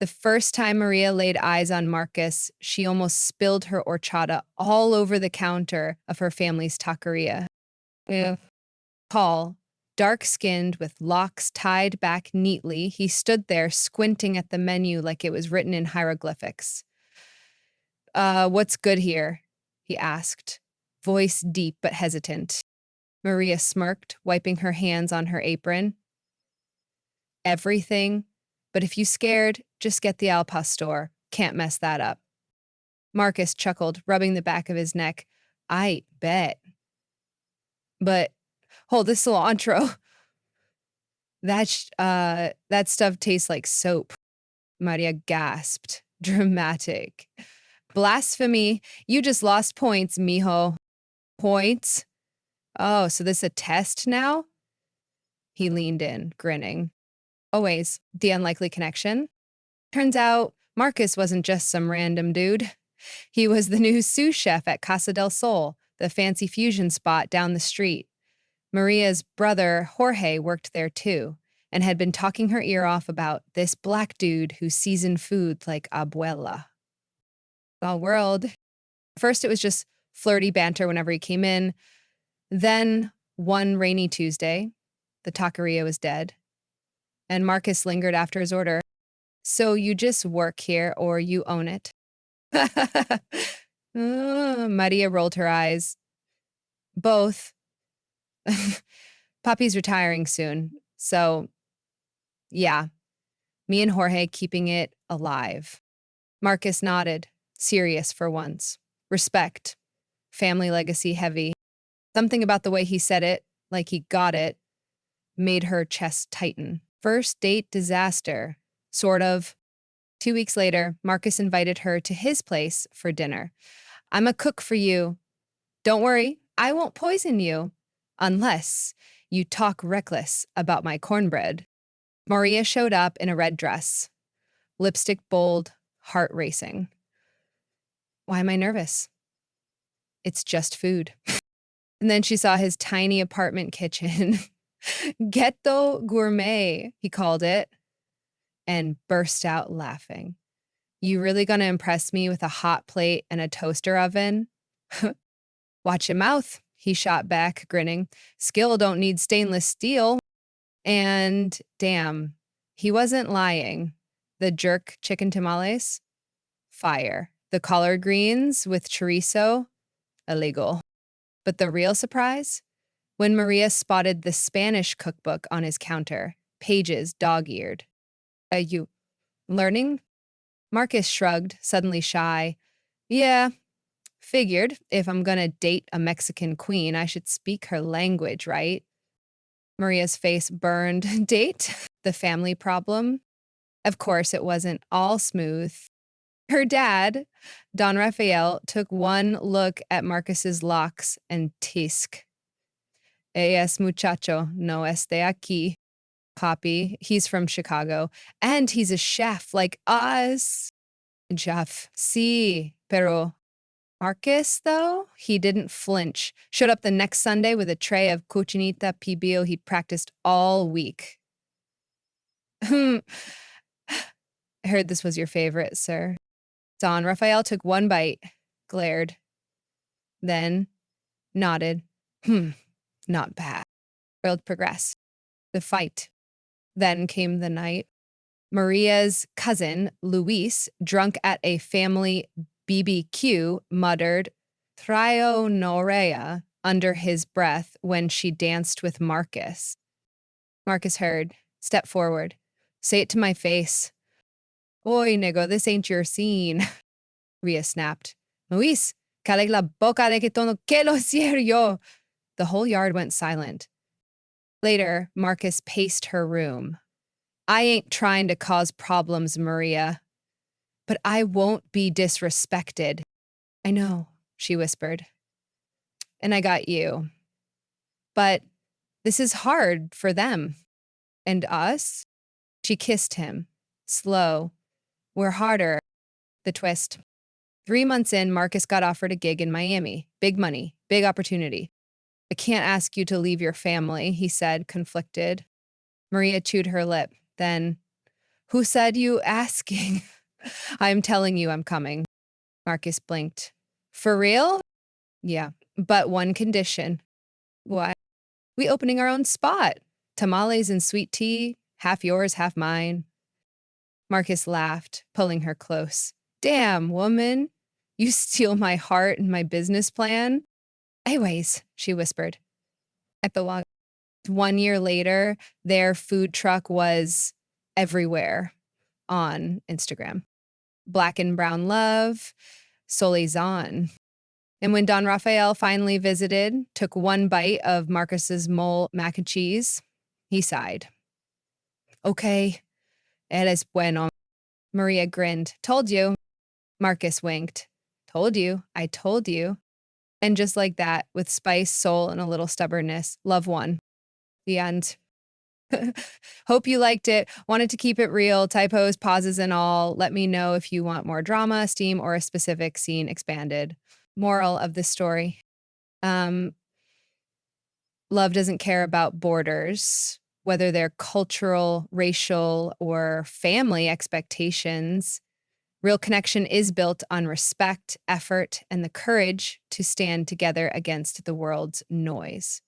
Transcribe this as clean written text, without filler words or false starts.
The first time Maria laid eyes on Marcus, she almost spilled her horchata all over the counter of her family's taqueria. Yeah. Tall, dark-skinned with locks tied back neatly, he stood there squinting at the menu like it was written in hieroglyphics. What's good here? He asked, voice deep but hesitant. Maria smirked, wiping her hands on her apron. Everything, but if you scared, just get the al pastor. Can't mess that up. Marcus chuckled, rubbing the back of his neck. I bet. But hold this cilantro. That stuff tastes like soap. Maria gasped. Dramatic. Blasphemy. You just lost points, mijo. Points? Oh, so this a test now? He leaned in, grinning. Always, the unlikely connection. Turns out, Marcus wasn't just some random dude. He was the new sous chef at Casa del Sol, the fancy fusion spot down the street. Maria's brother, Jorge, worked there too, and had been talking her ear off about this black dude who seasoned food like abuela. Small world. First, it was just flirty banter whenever he came in. Then, one rainy Tuesday, the taqueria was dead, and Marcus lingered after his order. So you just work here or you own it? Maria rolled her eyes. Both. Papi's retiring soon. So, yeah, me and Jorge keeping it alive. Marcus nodded, serious for once. Respect. Family legacy heavy. Something about the way he said it, like he got it, made her chest tighten. First date disaster. Sort of. 2 weeks later, Marcus invited her to his place for dinner. I'm a cook for you. Don't worry, I won't poison you. Unless you talk reckless about my cornbread. Maria showed up in a red dress. Lipstick bold, heart racing. Why am I nervous? It's just food. And then she saw his tiny apartment kitchen. Ghetto gourmet, he called it, and burst out laughing. You really gonna impress me with a hot plate and a toaster oven? Watch your mouth, he shot back, grinning. Skill don't need stainless steel. And damn, he wasn't lying. The jerk chicken tamales? Fire. The collard greens with chorizo? Illegal. But the real surprise? When Maria spotted the Spanish cookbook on his counter, pages dog-eared. You learning? Marcus shrugged, suddenly shy. Yeah, figured if I'm gonna date a Mexican queen, I should speak her language, right? Maria's face burned. Date? The family problem? Of course, it wasn't all smooth. Her dad, Don Rafael, took one look at Marcus's locks and tisk. Es muchacho, no esté aquí. Poppy, he's from Chicago, and he's a chef like us. Chef, sí, pero Marcus, though, he didn't flinch. Showed up the next Sunday with a tray of cochinita pibil he'd practiced all week. I heard this was your favorite, sir. Don Raphael took one bite, glared, then nodded. Not bad. World progressed. The fight. Then came the night. Maria's cousin, Luis, drunk at a family BBQ, muttered Trionorea under his breath when she danced with Marcus. Marcus heard. Step forward. Say it to my face. Oy, nego, this ain't your scene. Ria snapped. Luis, cale la boca de que todo que lo cierro yo. The whole yard went silent. Later, Marcus paced her room. I ain't trying to cause problems, Maria. But I won't be disrespected. I know, she whispered. And I got you. But this is hard for them. And us? She kissed him. Slow. We're harder. The twist. 3 months in, Marcus got offered a gig in Miami. Big money. Big opportunity. I can't ask you to leave your family, he said, conflicted. Maria chewed her lip. Then, Who said you asking? I'm telling you I'm coming. Marcus blinked. For real? Yeah, but one condition. What? We opening our own spot. Tamales and sweet tea, half yours, half mine. Marcus laughed, pulling her close. Damn, woman. You steal my heart and my business plan? Anyways, she whispered. Epilogue. 1 year later, their food truck was everywhere on Instagram. Black and Brown Love, Soleizon. And when Don Rafael finally visited, took one bite of Marcus's mole mac and cheese, he sighed. Okay, eres bueno. Maria grinned. Told you. Marcus winked. Told you. I told you. And just like that, with spice, soul, and a little stubbornness, love won. The end. Hope you liked it. Wanted to keep it real, typos, pauses, and all. Let me know if you want more drama, steam, or a specific scene expanded. Moral of the story. Um, Love doesn't care about borders, whether they're cultural, racial, or family expectations. Real connection is built on respect, effort, and the courage to stand together against the world's noise.